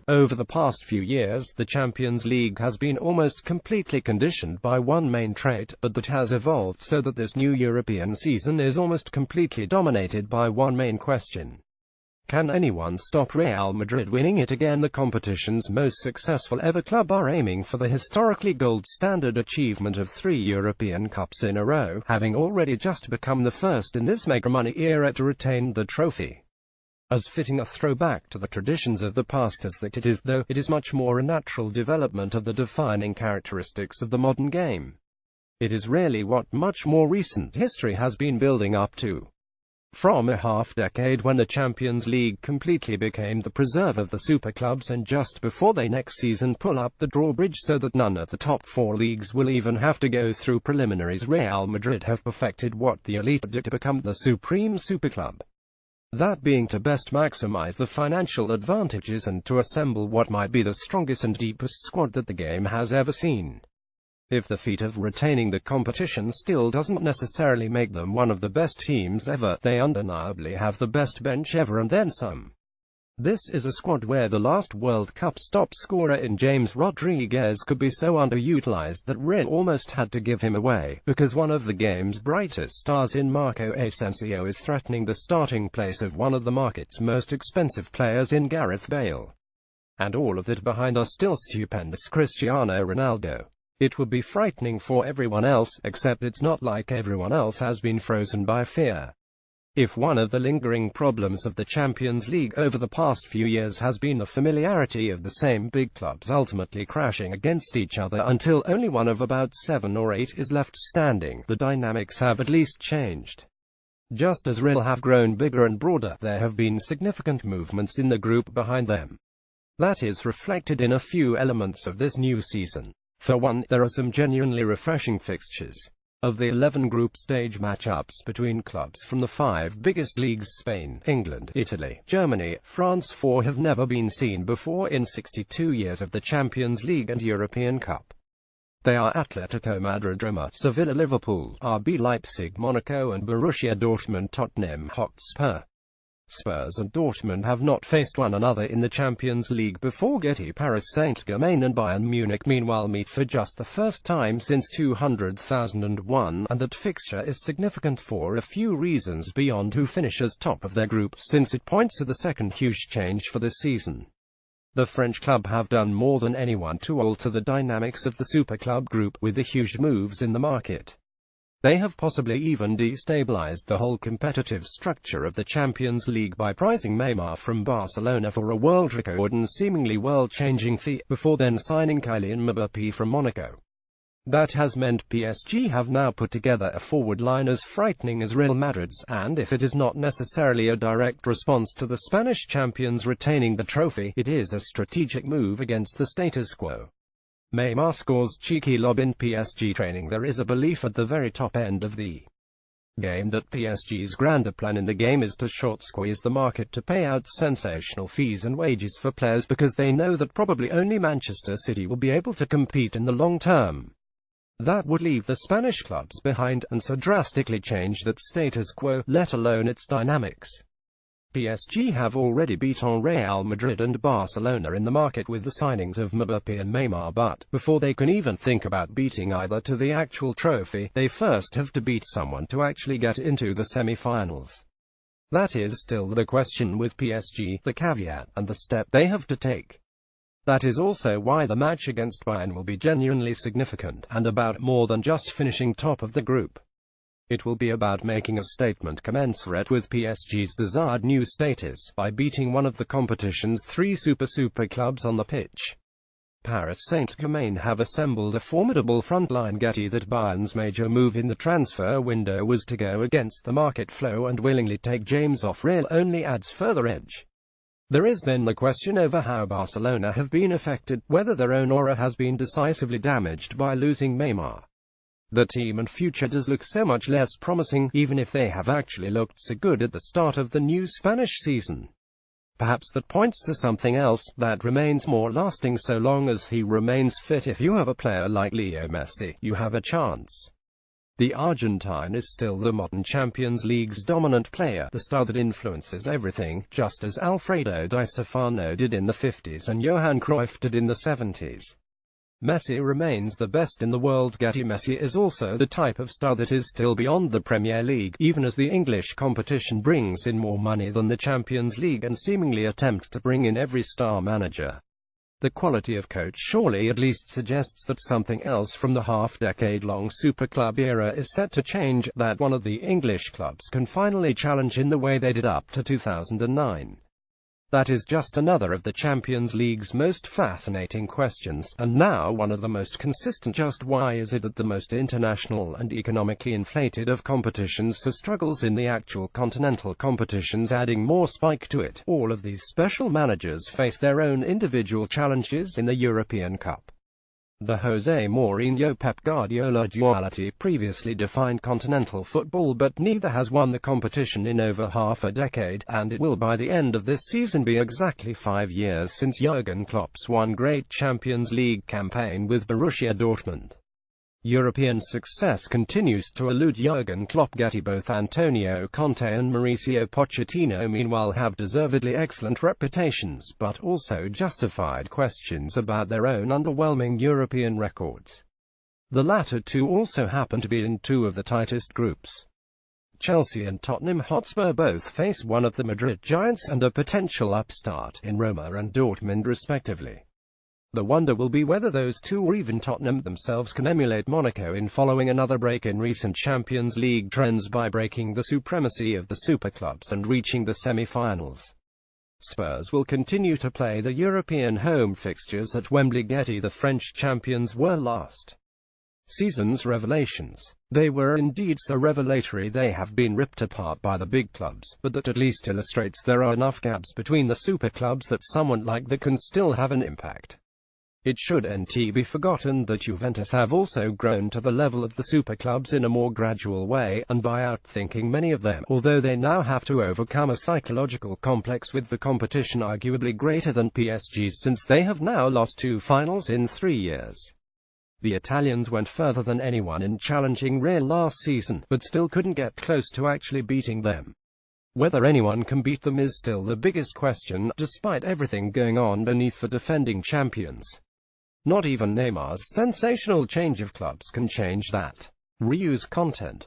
Over the past few years, the Champions League has been almost completely conditioned by one main trait, but that has evolved so that this new European season is almost completely dominated by one main question. Can anyone stop Real Madrid winning it again? The competition's most successful ever club are aiming for the historically gold standard achievement of 3 European Cups in a row, having already just become the first in this mega-money era to retain the trophy. As fitting a throwback to the traditions of the past as that it is, though, it is much more a natural development of the defining characteristics of the modern game. It is really what much more recent history has been building up to. From a half-decade when the Champions League completely became the preserve of the super clubs, and just before they next season pull up the drawbridge so that none of the top 4 leagues will even have to go through preliminaries, Real Madrid have perfected what the elite did to become the supreme superclub. That being to best maximize the financial advantages and to assemble what might be the strongest and deepest squad that the game has ever seen. If the feat of retaining the competition still doesn't necessarily make them one of the best teams ever, they undeniably have the best bench ever and then some. This is a squad where the last World Cup top scorer in James Rodriguez could be so underutilized that Real almost had to give him away, because one of the game's brightest stars in Marco Asensio is threatening the starting place of one of the market's most expensive players in Gareth Bale. And all of that behind our still stupendous Cristiano Ronaldo. It would be frightening for everyone else, except it's not like everyone else has been frozen by fear. If one of the lingering problems of the Champions League over the past few years has been the familiarity of the same big clubs ultimately crashing against each other until only one of about 7 or 8 is left standing, the dynamics have at least changed. Just as Real have grown bigger and broader, there have been significant movements in the group behind them. That is reflected in a few elements of this new season. For one, there are some genuinely refreshing fixtures. Of the 11 group stage matchups between clubs from the 5 biggest leagues, Spain, England, Italy, Germany, France, 4 have never been seen before in 62 years of the Champions League and European Cup. They are Atletico Madrid, Roma, Sevilla, Liverpool, RB Leipzig, Monaco and Borussia Dortmund, Tottenham Hotspur. Spurs and Dortmund have not faced one another in the Champions League before. Paris Saint-Germain and Bayern Munich meanwhile meet for just the first time since 2001, and that fixture is significant for a few reasons beyond who finishes top of their group, since it points to the second huge change for this season. The French club have done more than anyone to alter the dynamics of the super club group, with the huge moves in the market. They have possibly even destabilized the whole competitive structure of the Champions League by pricing Neymar from Barcelona for a world record and seemingly world-changing fee, before then signing Kylian Mbappé from Monaco. That has meant PSG have now put together a forward line as frightening as Real Madrid's, and if it is not necessarily a direct response to the Spanish champions retaining the trophy, it is a strategic move against the status quo. Neymar scores cheeky lob in PSG training. There is a belief at the very top end of the game that PSG's grander plan in the game is to short squeeze the market to pay out sensational fees and wages for players, because they know that probably only Manchester City will be able to compete in the long term. That would leave the Spanish clubs behind, and so drastically change that status quo, let alone its dynamics. PSG have already beaten Real Madrid and Barcelona in the market with the signings of Mbappé and Neymar, but before they can even think about beating either to the actual trophy, they first have to beat someone to actually get into the semi-finals. That is still the question with PSG, the caveat, and the step they have to take. That is also why the match against Bayern will be genuinely significant, and about more than just finishing top of the group. It will be about making a statement commensurate with PSG's desired new status, by beating one of the competition's 3 super clubs on the pitch. Paris Saint-Germain have assembled a formidable frontline. That Bayern's major move in the transfer window was to go against the market flow and willingly take James off Real only adds further edge. There is then the question over how Barcelona have been affected, whether their own aura has been decisively damaged by losing Neymar. The team and future does look so much less promising, even if they have actually looked so good at the start of the new Spanish season. Perhaps that points to something else, that remains more lasting so long as he remains fit. If you have a player like Leo Messi, you have a chance. The Argentine is still the modern Champions League's dominant player, the star that influences everything, just as Alfredo Di Stefano did in the 50s and Johan Cruyff did in the 70s. Messi remains the best in the world. Messi is also the type of star that is still beyond the Premier League, even as the English competition brings in more money than the Champions League and seemingly attempts to bring in every star manager. The quality of coach surely at least suggests that something else from the half-decade-long super club era is set to change, that one of the English clubs can finally challenge in the way they did up to 2009. That is just another of the Champions League's most fascinating questions, and now one of the most consistent. Just why is it that the most international and economically inflated of competitions struggles in the actual continental competitions, adding more spike to it? All of these special managers face their own individual challenges in the European Cup. The Jose Mourinho-Pep Guardiola duality previously defined continental football, but neither has won the competition in over half a decade, and it will by the end of this season be exactly 5 years since Jurgen Klopp's one great Champions League campaign with Borussia Dortmund. European success continues to elude Jurgen Klopp. Both Antonio Conte and Mauricio Pochettino meanwhile have deservedly excellent reputations, but also justified questions about their own underwhelming European records. The latter two also happen to be in two of the tightest groups. Chelsea and Tottenham Hotspur both face one of the Madrid giants and a potential upstart in Roma and Dortmund respectively. The wonder will be whether those two, or even Tottenham themselves, can emulate Monaco in following another break in recent Champions League trends by breaking the supremacy of the super clubs and reaching the semi-finals. Spurs will continue to play the European home fixtures at Wembley. The French champions were last season's revelations. They were indeed so revelatory they have been ripped apart by the big clubs, but that at least illustrates there are enough gaps between the super clubs that someone like that can still have an impact. It shouldn't be forgotten that Juventus have also grown to the level of the super clubs in a more gradual way, and by outthinking many of them, although they now have to overcome a psychological complex with the competition arguably greater than PSG's, since they have now lost 2 finals in 3 years. The Italians went further than anyone in challenging Real last season, but still couldn't get close to actually beating them. Whether anyone can beat them is still the biggest question, despite everything going on beneath the defending champions. Not even Neymar's sensational change of clubs can change that. Reuse content.